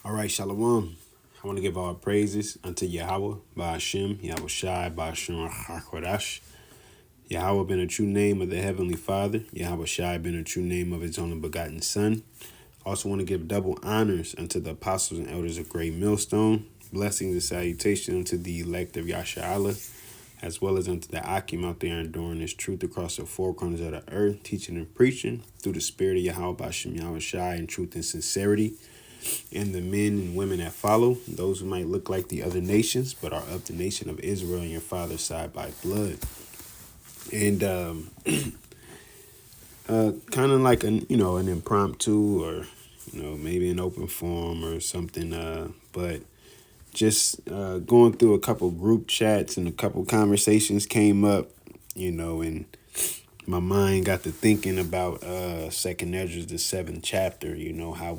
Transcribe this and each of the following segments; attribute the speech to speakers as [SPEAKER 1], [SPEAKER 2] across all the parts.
[SPEAKER 1] All right, Shalom. I want to give all praises unto Yahawah, BAHASHAM, YAHAWASHI, BAHASHAM, QADASH. Yahawah been a true name of the Heavenly Father. YAHAWASHI been a true name of his only begotten Son. Also want to give double honors unto the apostles and elders of Great Millstone. Blessings and salutations unto the elect of Yasha'Allah, as well as unto the Akim out there enduring this truth across the four corners of the earth, teaching and preaching through the spirit of Yahawah, BAHASHAM, YAHAWASHI, in truth and sincerity. And the men and women that follow, those who might look like the other nations, but are of the nation of Israel and your father's side by blood. And kind of like an impromptu or maybe an open forum or something. But just going through a couple group chats and a couple conversations came up, and my mind got to thinking about Second Ezra, the 7th chapter. How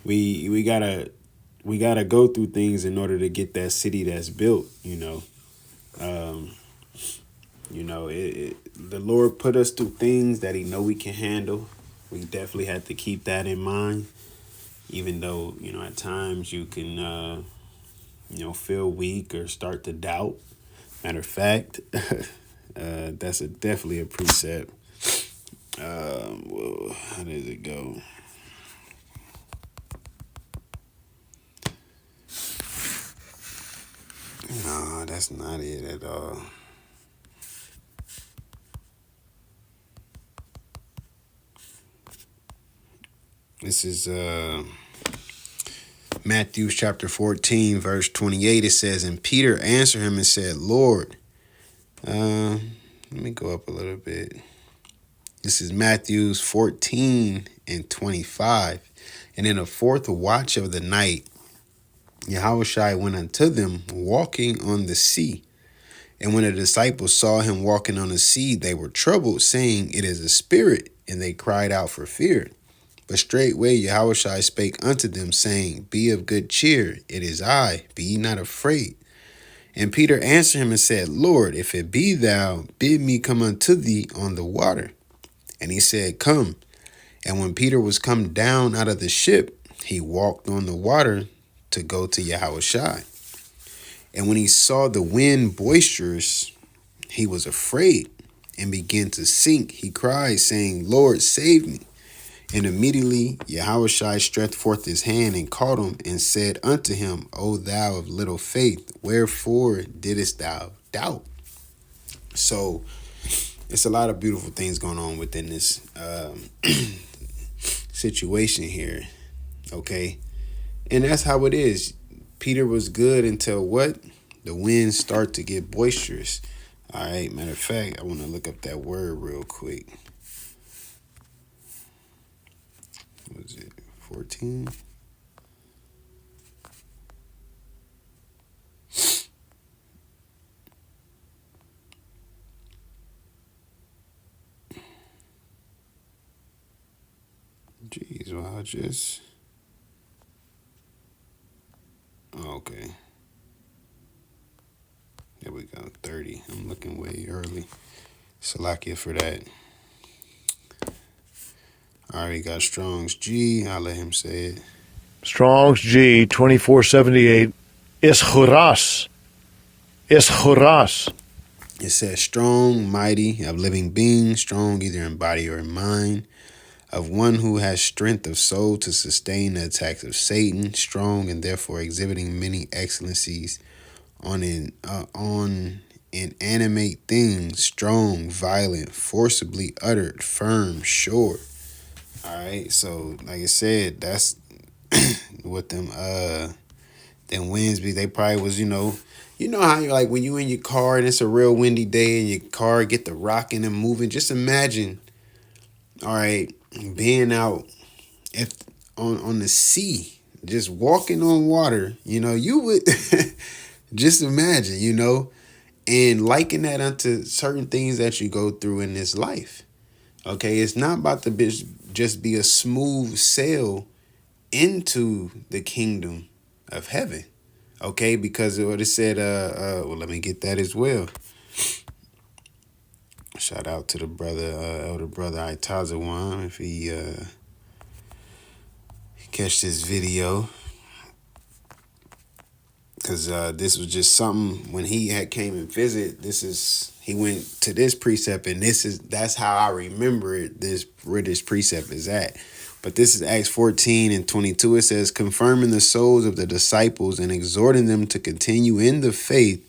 [SPEAKER 1] we gotta go through things in order to get that city that's built. The Lord put us through things that He know we can handle. We definitely had to keep that in mind, even though at times you can feel weak or start to doubt. Matter of fact, that's definitely a precept. Well, how does it go? No, that's not it at all. This is Matthew chapter 14, verse 28. It says, and Peter answered him and said, Lord, let me go up a little bit. This is Matthew 14 and 25. And in the fourth watch of the night, Yahawashi went unto them walking on the sea. And when the disciples saw him walking on the sea, they were troubled, saying, it is a spirit. And they cried out for fear. But straightway Yahawashi spake unto them, saying, be of good cheer, it is I, be ye not afraid. And Peter answered him and said, Lord, if it be thou, bid me come unto thee on the water. And he said, come. And when Peter was come down out of the ship, he walked on the water to go to Yahawashi. And when he saw the wind boisterous, he was afraid and began to sink. He cried, saying, Lord, save me. And immediately Yahawashi stretched forth his hand and caught him and said unto him, O thou of little faith, wherefore didst thou doubt? So it's a lot of beautiful things going on within this situation here, okay? And that's how it is. Peter was good until what? The winds start to get boisterous. All right, matter of fact, I want to look up that word real quick. What was it? 14? Jeez, well, I just... Oh, okay. There we go, 30. I'm looking way early. Salakia for that. All right, got Strong's G. I'll let him say it.
[SPEAKER 2] Strong's G 2478 is Huras. Is Huras.
[SPEAKER 1] It says strong, mighty, of living being, strong either in body or in mind, of one who has strength of soul to sustain the attacks of Satan, strong and therefore exhibiting many excellencies on inanimate things, strong, violent, forcibly uttered, firm, sure. All right, so like I said, that's what them winds be. They probably was, you know how you're like when you in your car and it's a real windy day and your car get the rocking and moving. Just imagine, all right, being out if on the sea, just walking on water. You would just imagine, and liken that unto certain things that you go through in this life. Okay, it's not about to just be a smooth sail into the kingdom of heaven. Okay, because what it said, well, let me get that as well. Shout out to the brother, elder brother Itazawan, if he catch this video. Because this was just something when he had came and visit. He went to this precept, and that's how I remember it. Where this precept is at. But this is Acts 14:22. It says, confirming the souls of the disciples and exhorting them to continue in the faith,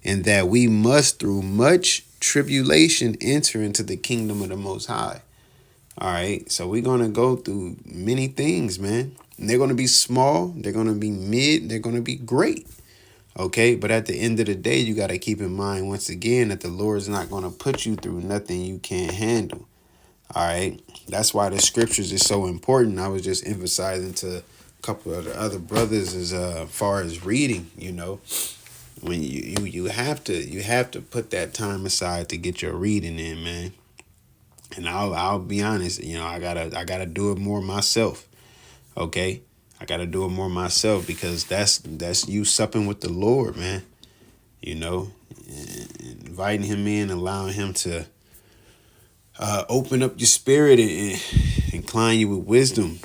[SPEAKER 1] and that we must through much tribulation enter into the kingdom of the Most High. All right, so we're gonna go through many things, man. And they're gonna be small, they're gonna be mid, they're gonna be great. Okay, but at the end of the day, you got to keep in mind once again that the Lord's not going to put you through nothing you can't handle. All right, that's why the scriptures is so important. I was just emphasizing to a couple of the other brothers as far as reading. When you have to put that time aside to get your reading in, man. And I'll be honest, I gotta do it more myself. Okay. I got to do it more myself because that's you supping with the Lord, man. Inviting him in, allowing him to open up your spirit and incline you with wisdom,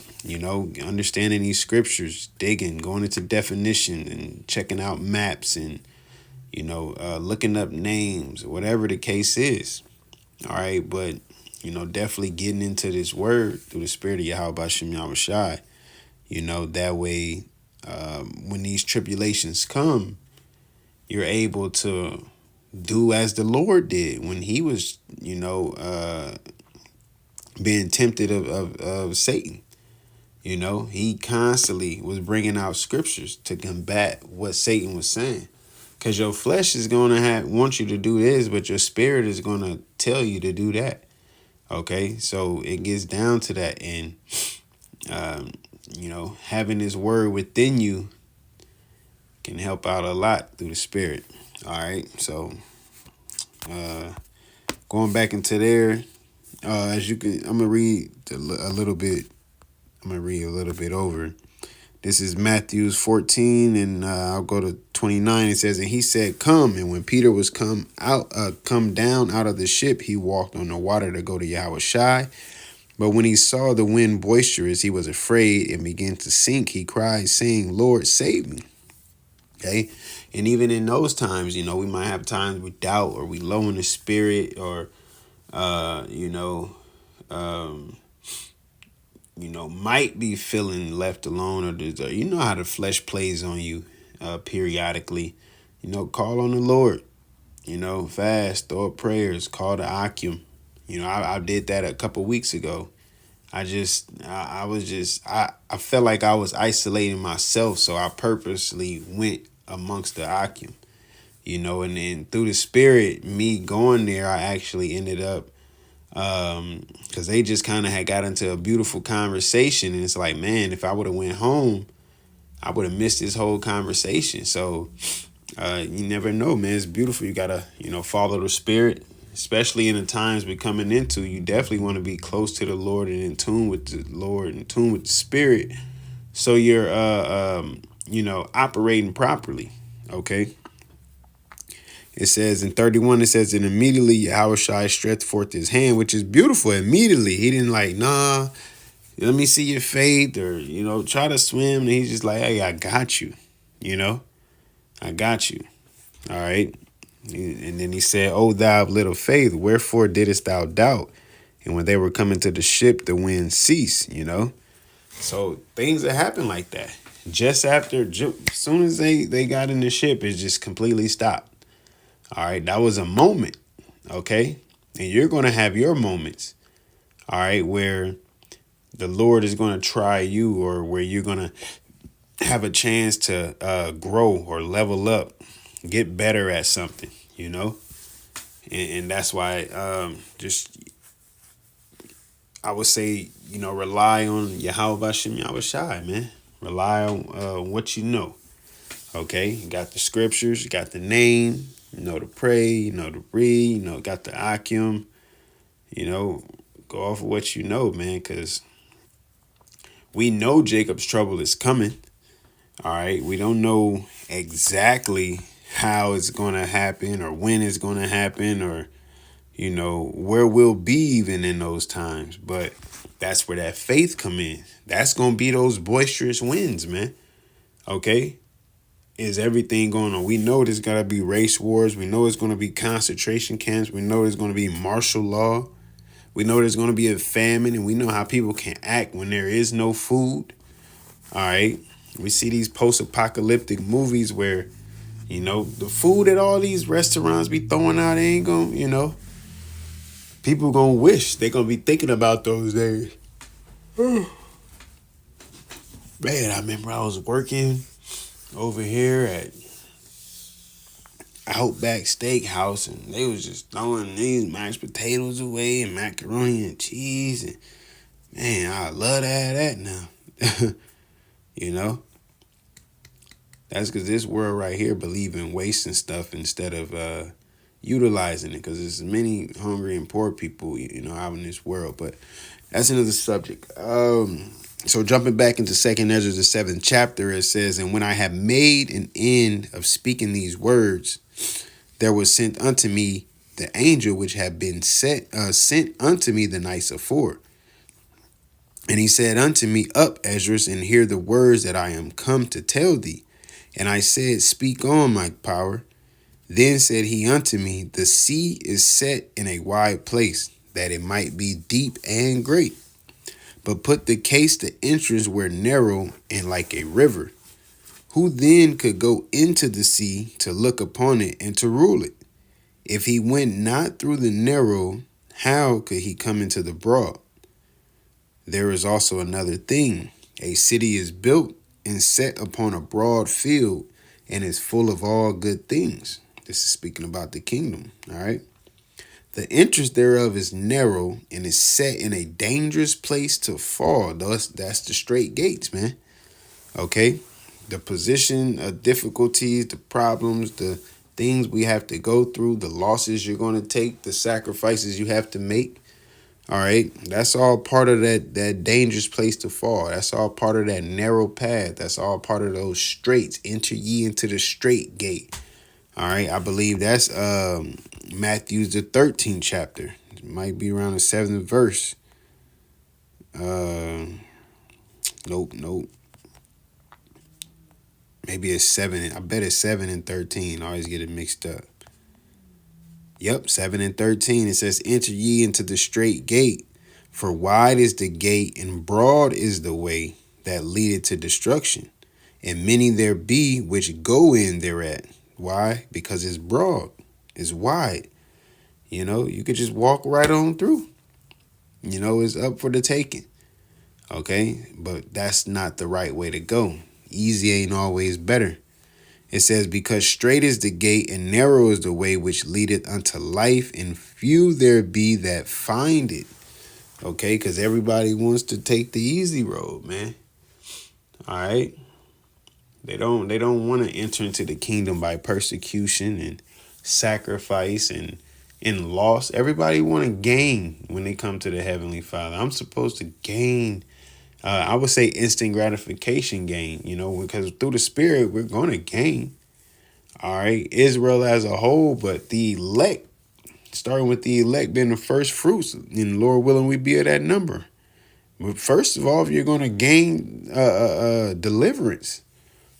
[SPEAKER 1] understanding these scriptures, digging, going into definition and checking out maps and, looking up names, whatever the case is. All right. But, definitely getting into this word through the spirit of YAHAWASHI. That way, when these tribulations come, you're able to do as the Lord did when he was, being tempted of Satan. He constantly was bringing out scriptures to combat what Satan was saying. Because your flesh is going to want you to do this, but your spirit is going to tell you to do that. Okay, so it gets down to that. And, having this word within you can help out a lot through the spirit. All right. So, going back into there, as you can, I'm going to read a little bit. I'm going to read a little bit over. This is Matthew 14, and I'll go to 29. It says, and he said, come. And when Peter was come down out of the ship, he walked on the water to go to Yahawashi. But when he saw the wind boisterous, he was afraid and began to sink. He cried, saying, Lord, save me. Okay. And even in those times, we might have times we doubt or we low in the spirit or, might be feeling left alone or how the flesh plays on you periodically. Call on the Lord, fast, throw up prayers, call the Akim. I did that a couple weeks ago. I felt like I was isolating myself, so I purposely went amongst the Akim, and then through the spirit, me going there, I actually ended up, because they just kind of had got into a beautiful conversation, and it's like, man, if I would have went home, I would have missed this whole conversation. So you never know, man. It's beautiful. You gotta, follow the spirit. Especially in the times we're coming into, you definitely want to be close to the Lord and in tune with the Lord, in tune with the Spirit, so you're, operating properly. Okay. It says in 31, it says, and immediately Yahawashi stretched forth his hand, which is beautiful. Immediately, he didn't nah, let me see your faith or try to swim. And he's just like, hey, I got you. I got you. All right. And then he said, O thou of little faith, wherefore didst thou doubt? And when they were coming to the ship, the wind ceased, So things that happen like that. Just as soon as they got in the ship, it just completely stopped. All right. That was a moment. Okay. And you're going to have your moments. All right. Where the Lord is going to try you or where you're going to have a chance to grow or level up, get better at something. And that's why I would say, rely on YAHAWASHI, man. Rely on what you know. Okay, you got the scriptures, you got the name, to pray, to read, got the Akim, go off of what you know, man, because we know Jacob's trouble is coming. All right, we don't know exactly how it's going to happen or when it's going to happen or, where we'll be even in those times. But that's where that faith come in. That's going to be those boisterous winds, man. Okay? Is everything going on? We know there's got to be race wars. We know it's going to be concentration camps. We know there's going to be martial law. We know there's going to be a famine, and we know how people can act when there is no food. All right? We see these post-apocalyptic movies where, the food at all these restaurants be throwing out ain't going, people going to wish. They're going to be thinking about those days. Man, I remember I was working over here at Outback Steakhouse, and they was just throwing these mashed potatoes away and macaroni and cheese, and man, I love to have that now. That's because this world right here believe in wasting stuff instead of utilizing it, because there's many hungry and poor people out in this world. But that's another subject. So jumping back into 2nd Ezra, the 7th chapter, it says, "And when I have made an end of speaking these words, there was sent unto me the angel which had been sent unto me the nights afore. And he said unto me, Up, Esdras, and hear the words that I am come to tell thee. And I said, Speak on, my power. Then said he unto me, The sea is set in a wide place, that it might be deep and great. But put the case the entrance were narrow and like a river. Who then could go into the sea to look upon it and to rule it? If he went not through the narrow, how could he come into the broad? There is also another thing. A city is built and set upon a broad field and is full of all good things." This is speaking about the kingdom, all right? "The entrance thereof is narrow and is set in a dangerous place to fall." That's the straight gates, man. Okay? The position of difficulties, the problems, the things we have to go through, the losses you're going to take, the sacrifices you have to make. All right. That's all part of that dangerous place to fall. That's all part of that narrow path. That's all part of those straits. Enter ye into the straight gate. All right. I believe that's Matthew's the 13th chapter. It might be around the 7th verse. Nope. Maybe it's 7. I bet it's 7 and 13. I always get it mixed up. Yep, 7 and 13. It says, "Enter ye into the straight gate, for wide is the gate, and broad is the way that leadeth to destruction. And many there be which go in thereat." Why? Because it's broad. It's wide. You could just walk right on through. It's up for the taking. Okay? But that's not the right way to go. Easy ain't always better. It says, "Because straight is the gate and narrow is the way which leadeth unto life, and few there be that find it." Okay, because everybody wants to take the easy road, man. All right. They don't want to enter into the kingdom by persecution and sacrifice and loss. Everybody want to gain when they come to the Heavenly Father. I'm supposed to gain. I would say instant gratification gain, because through the Spirit, we're going to gain. All right. Israel as a whole, but the elect, starting with the elect being the first fruits, and Lord willing, we be at that number. But first of all, if you're going to gain deliverance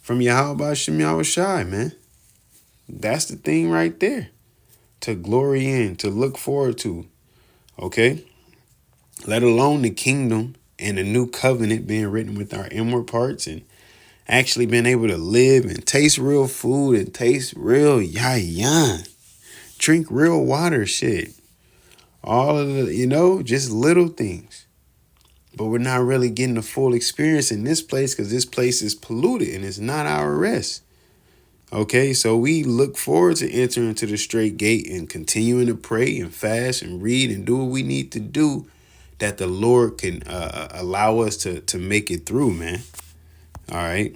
[SPEAKER 1] from YAHAWASHI, man, that's the thing right there to glory in, to look forward to. Okay. Let alone the kingdom and the new covenant being written with our inward parts, and actually being able to live and taste real food and taste real drink real water, shit. All of the, just little things. But we're not really getting the full experience in this place because this place is polluted and it's not our rest. Okay, so we look forward to entering into the straight gate and continuing to pray and fast and read and do what we need to do, that the Lord can allow us to make it through, man. All right.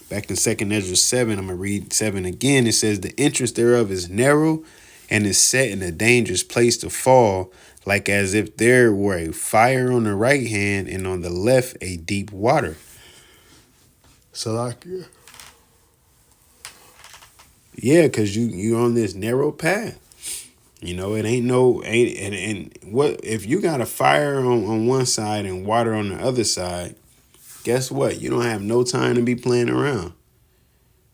[SPEAKER 1] Back in 2nd Ezra 7, I'm going to read 7 again. It says, "The entrance thereof is narrow and is set in a dangerous place to fall, like as if there were a fire on the right hand and on the left a deep water." So yeah, because you on this narrow path. You know, it ain't no ain't and what if you got a fire on one side and water on the other side, guess what? You don't have no time to be playing around.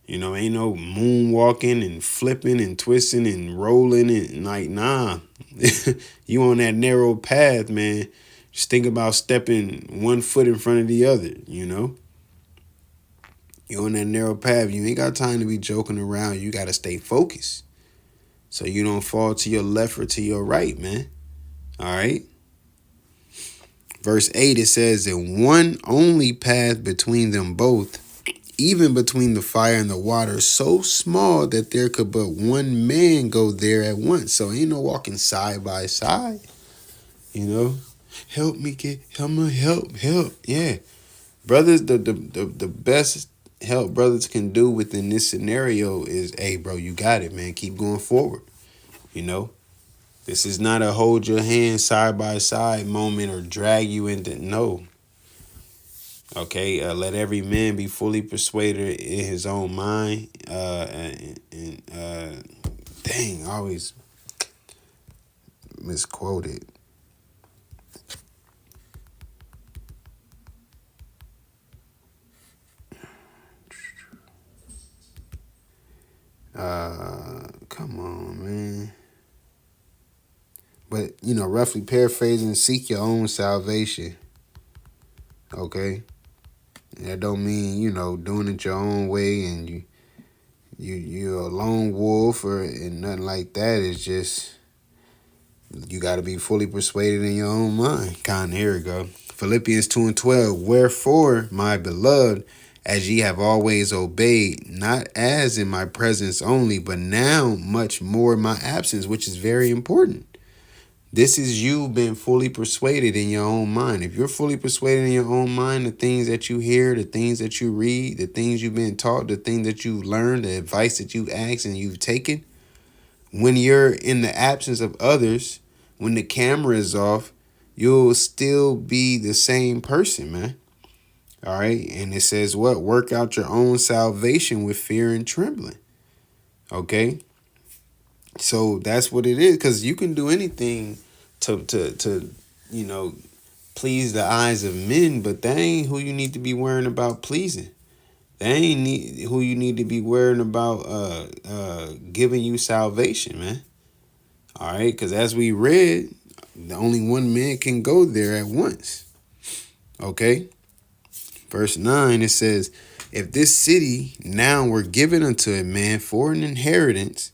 [SPEAKER 1] You know, ain't no moonwalking and flipping and twisting and rolling and like, nah. You on that narrow path, man. Just think about stepping one foot in front of the other, you know? You on that narrow path. You ain't got time to be joking around. You got to stay focused so you don't fall to your left or to your right, man. All right? Verse 8, it says, and one only path between them both, even between the fire and the water, so small that there could but one man go there at once. So ain't no walking side by side, you know. Help me help. Yeah. Brothers, the best help brothers can do within this scenario is, hey, bro, you got it, man. Keep going forward, you know. This is not a hold your hand side by side moment or drag you into, no. Okay, let every man be fully persuaded in his own mind. Dang, I always misquoted. Come on, man. But, you know, roughly paraphrasing, seek your own salvation. Okay? That don't mean, you know, doing it your own way and you're a lone wolf or and nothing like that. It's just you got to be fully persuaded in your own mind. Here we go. Philippians 2:12. Wherefore, my beloved, as ye have always obeyed, not as in my presence only, but now much more in my absence, which is very important. This is you being fully persuaded in your own mind. If you're fully persuaded in your own mind, the things that you hear, the things that you read, the things you've been taught, the things that you've learned, the advice that you've asked and you've taken, when you're in the absence of others, when the camera is off, you'll still be the same person, man. All right. And it says what? Work out your own salvation with fear and trembling. Okay. So that's what it is. Because you can do anything to you know, please the eyes of men, but that ain't who you need to be worrying about pleasing. That ain't who you need to be worrying about giving you salvation, man. All right, because as we read, the only one man can go there at once. Okay. Verse 9, it says, if this city now were given unto a man for an inheritance,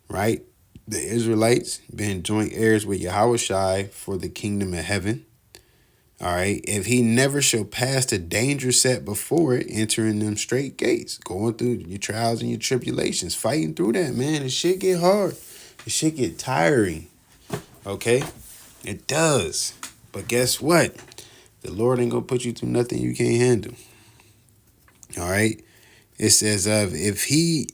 [SPEAKER 1] right? The Israelites being joint heirs with Yahawashi for the kingdom of heaven. All right. If he never shall pass the danger set before it, entering them straight gates, going through your trials and your tribulations, fighting through that, man. It shit get hard. It shit get tiring. Okay. It does. But guess what? The Lord ain't gonna put you through nothing you can't handle. All right. It says, if he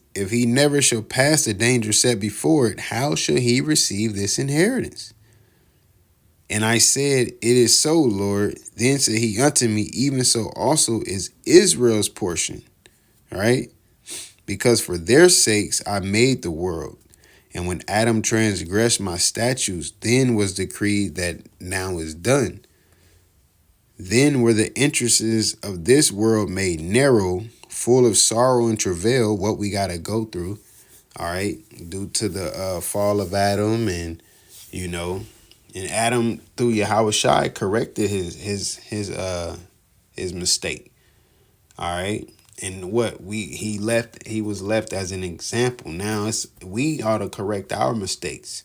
[SPEAKER 1] never shall pass the danger set before it, how shall he receive this inheritance? And I said, it is so, Lord. Then said he unto me, even so also is Israel's portion. All right. Because for their sakes I made the world. And when Adam transgressed my statutes, then was decreed that now is done. Then were the entrances of this world made narrow, full of sorrow and travail, what we got to go through, all right, due to the fall of Adam and, you know, and Adam through Yahawashi corrected his mistake, all right, and what he was left as an example. Now we ought to correct our mistakes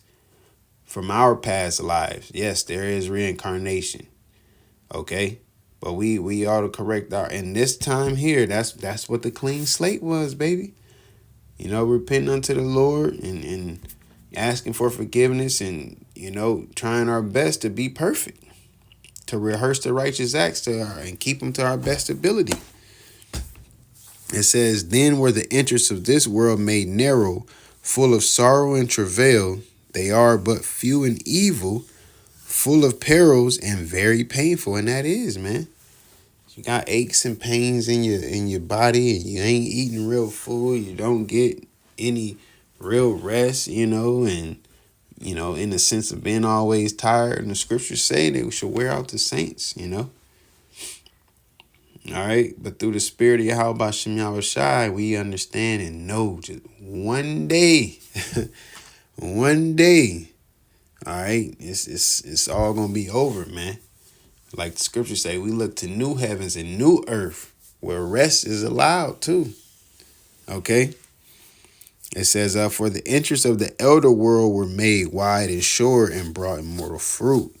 [SPEAKER 1] from our past lives. Yes, there is reincarnation. Okay, but we ought to correct our, and this time here, that's what the clean slate was, baby. You know, repenting unto the Lord and asking for forgiveness and, you know, trying our best to be perfect, to rehearse the righteous acts and keep them to our best ability. It says, then were the entrance of this world made narrow, full of sorrow and travail. They are but few and evil, full of perils and very painful. And that is, man. You got aches and pains in your body and you ain't eating real food. You don't get any real rest, you know, and you know, in the sense of being always tired. And the scriptures say that we should wear out the saints, you know. All right. But through the spirit of YAHAWASHI, we understand and know just one day, one day, all right, it's all going to be over, man. Like the scriptures say, we look to new heavens and new earth where rest is allowed too. Okay. It says, for the interests of the elder world were made wide and sure and brought immortal fruit.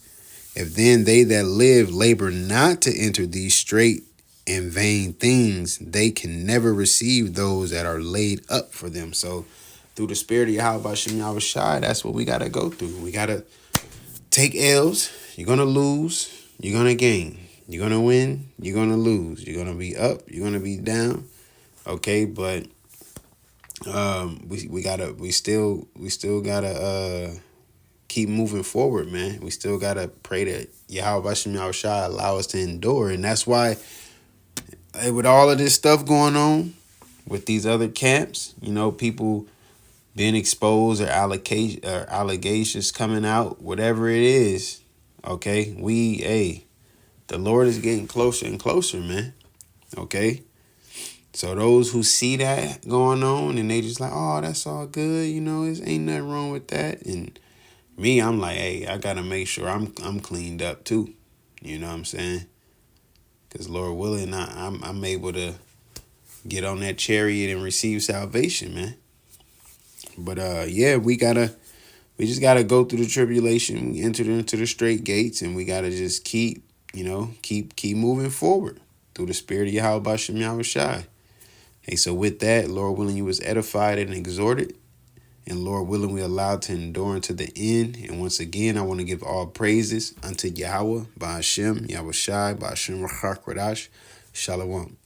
[SPEAKER 1] If then they that live labor not to enter these straight and vain things, they can never receive those that are laid up for them. So through the spirit of YAHAWASHI, that's what we got to go through. We got to take L's. You're going to lose. You're going to gain. You're going to win. You're going to lose. You're going to be up. You're going to be down. Okay, but we still gotta keep moving forward, man. We still gotta pray that YAHAWASHI allow us to endure. And that's why with all of this stuff going on with these other camps, you know, people being exposed or allegations coming out, whatever it is, okay, the Lord is getting closer and closer, man. Okay. So those who see that going on and they just like, oh, that's all good, you know, ain't nothing wrong with that. And me, I'm like, hey, I gotta make sure I'm cleaned up too. You know what I'm saying? Because Lord willing, I'm able to get on that chariot and receive salvation, man. But yeah, we just gotta go through the tribulation. We entered into the straight gates, and we gotta just keep moving forward through the spirit of YAHAWASHI. Hey, so with that, Lord willing, you was edified and exhorted. And Lord willing, we allowed to endure unto the end. And once again, I want to give all praises unto Yahweh, BAHASHAM, YAHWASHI, BAHASHAM, QADASH. Shalom.